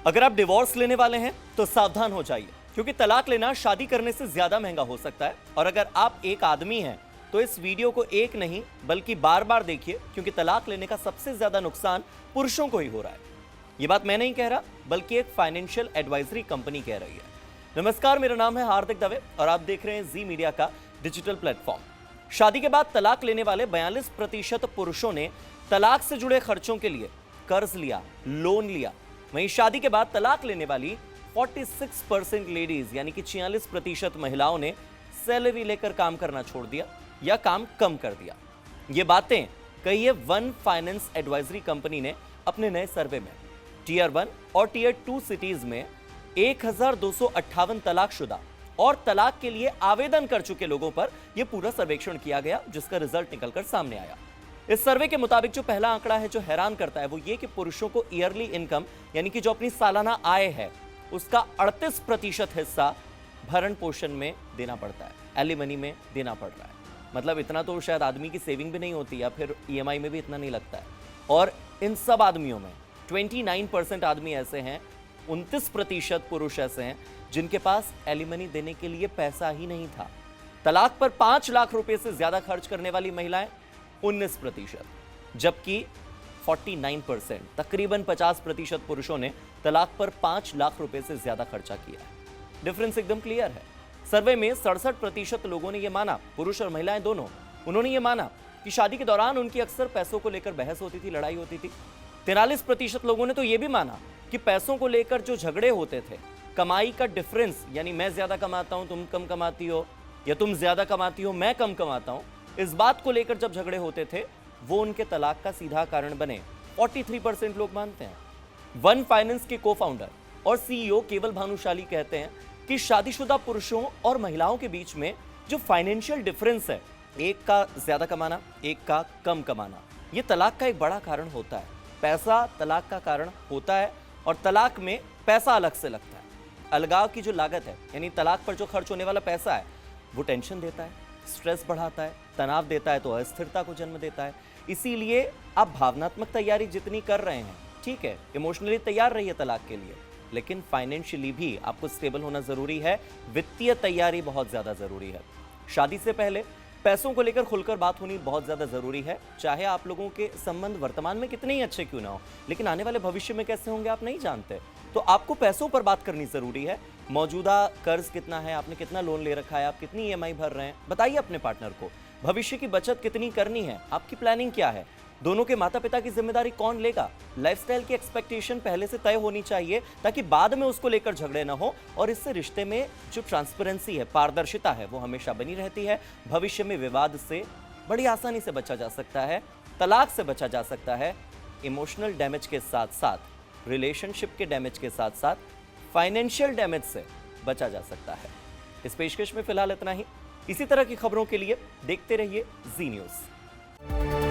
अगर आप डिवोर्स लेने वाले हैं तो सावधान हो जाइए, क्योंकि तलाक लेना शादी करने से ज्यादा महंगा हो सकता है। और अगर आप एक आदमी हैं तो इस वीडियो को एक नहीं बल्कि बार बार देखिए, क्योंकि तलाक लेने का सबसे ज्यादा नुकसान पुरुषों को ही हो रहा है। यह बात मैं नहीं कह रहा, बल्कि एक फाइनेंशियल एडवाइजरी कंपनी कह रही है। नमस्कार, मेरा नाम है हार्दिक दवे और आप देख रहे हैं जी मीडिया का डिजिटल प्लेटफॉर्म। शादी के बाद तलाक लेने वाले 42% पुरुषों ने तलाक से जुड़े खर्चों के लिए कर्ज लिया, लोन लिया। वहीं शादी के बाद तलाक लेने वाली 46% लेडीज यानी कि 46% महिलाओं ने सैलरी लेकर काम करना छोड़ दिया या काम कम कर दिया। ये बातें कही है वन फाइनेंस एडवाइजरी कंपनी ने अपने नए सर्वे में। टीयर 1 और टीयर 2 सिटीज में 1258 तलाकशुदा और तलाक के लिए आवेदन कर चुके लोगों पर यह पूरा सर्वेक्षण किया गया, जिसका रिजल्ट निकलकर सामने आया। इस सर्वे के मुताबिक जो पहला आंकड़ा है जो हैरान करता है वो ये कि पुरुषों को ईयरली इनकम यानी कि जो अपनी सालाना आय है उसका 38% हिस्सा भरण पोषण में देना पड़ता है, एलिमनी में देना पड़ रहा है। मतलब इतना तो शायद आदमी की सेविंग भी नहीं होती या फिर ईएमआई में भी इतना नहीं लगता है। और इन सब आदमियों में 29% आदमी ऐसे हैं, 29% पुरुष ऐसे हैं जिनके पास एलिमनी देने के लिए पैसा ही नहीं था। तलाक पर 5 लाख रुपए से ज्यादा खर्च करने वाली महिलाएं 19%, जबकि 49% तकरीबन 50% पुरुषों ने तलाक पर 5 लाख रुपए से ज्यादा खर्चा किया है। डिफरेंस एकदम क्लियर है। सर्वे में 67% लोगों ने यह माना, पुरुष और महिलाएं दोनों, उन्होंने यह माना कि शादी के दौरान उनकी अक्सर पैसों को लेकर बहस होती थी, लड़ाई होती थी। 43% लोगों ने तो यह भी माना कि पैसों को लेकर जो झगड़े होते थे, कमाई का डिफरेंस यानी मैं ज्यादा कमाता हूं, तुम कम कमाती हो, या तुम ज्यादा कमाती हो, मैं कम कमाता हूं, इस बात को लेकर जब झगड़े होते थे वो उनके तलाक का सीधा कारण बने। 43% लोग मानते हैं। वन फाइनेंस के को-फाउंडर और सीईओ केवल भानुशाली कहते हैं कि शादीशुदा पुरुषों और महिलाओं के बीच में जो फाइनेंशियल डिफरेंस है, एक का ज्यादा कमाना, एक का कम कमाना, यह तलाक का एक बड़ा कारण होता है। पैसा तलाक का कारण होता है और तलाक में पैसा अलग से लगता है। अलगाव की जो लागत है यानी तलाक पर जो खर्च होने वाला पैसा है वो टेंशन देता है, स्ट्रेस बढ़ाता है, तनाव देता है, तो अस्थिरता को जन्म देता है। इसीलिए आप भावनात्मक तैयारी जितनी कर रहे हैं, ठीक है, इमोशनली तैयार रहिए तलाक के लिए, लेकिन फाइनेंशियली भी आपको स्टेबल होना जरूरी है। वित्तीय तैयारी बहुत ज्यादा जरूरी है। शादी से पहले पैसों को लेकर खुलकर बात होनी बहुत ज्यादा जरूरी है। चाहे आप लोगों के संबंध वर्तमान में कितने ही अच्छे क्यों ना हो, लेकिन आने वाले भविष्य में कैसे होंगे आप नहीं जानते, तो आपको पैसों पर बात करनी जरूरी है। मौजूदा कर्ज कितना है, आपने कितना लोन ले रखा है, आप कितनी ईएमआई भर रहे हैं, बताइए अपने पार्टनर को। भविष्य की बचत कितनी करनी है, आपकी प्लानिंग क्या है, दोनों के माता पिता की जिम्मेदारी कौन लेगा। लाइफस्टाइल की एक्सपेक्टेशन पहले से तय होनी चाहिए ताकि बाद में उसको लेकर झगड़े ना हो, और इससे रिश्ते में जो ट्रांसपेरेंसी है, पारदर्शिता है, वो हमेशा बनी रहती है। भविष्य में विवाद से बड़ी आसानी से बचा जा सकता है, तलाक से बचा जा सकता है। इमोशनल डैमेज के साथ साथ, रिलेशनशिप के डैमेज के साथ साथ फाइनेंशियल डैमेज से बचा जा सकता है। इस पेशकश में फिलहाल इतना ही। इसी तरह की खबरों के लिए देखते रहिए जी न्यूज़।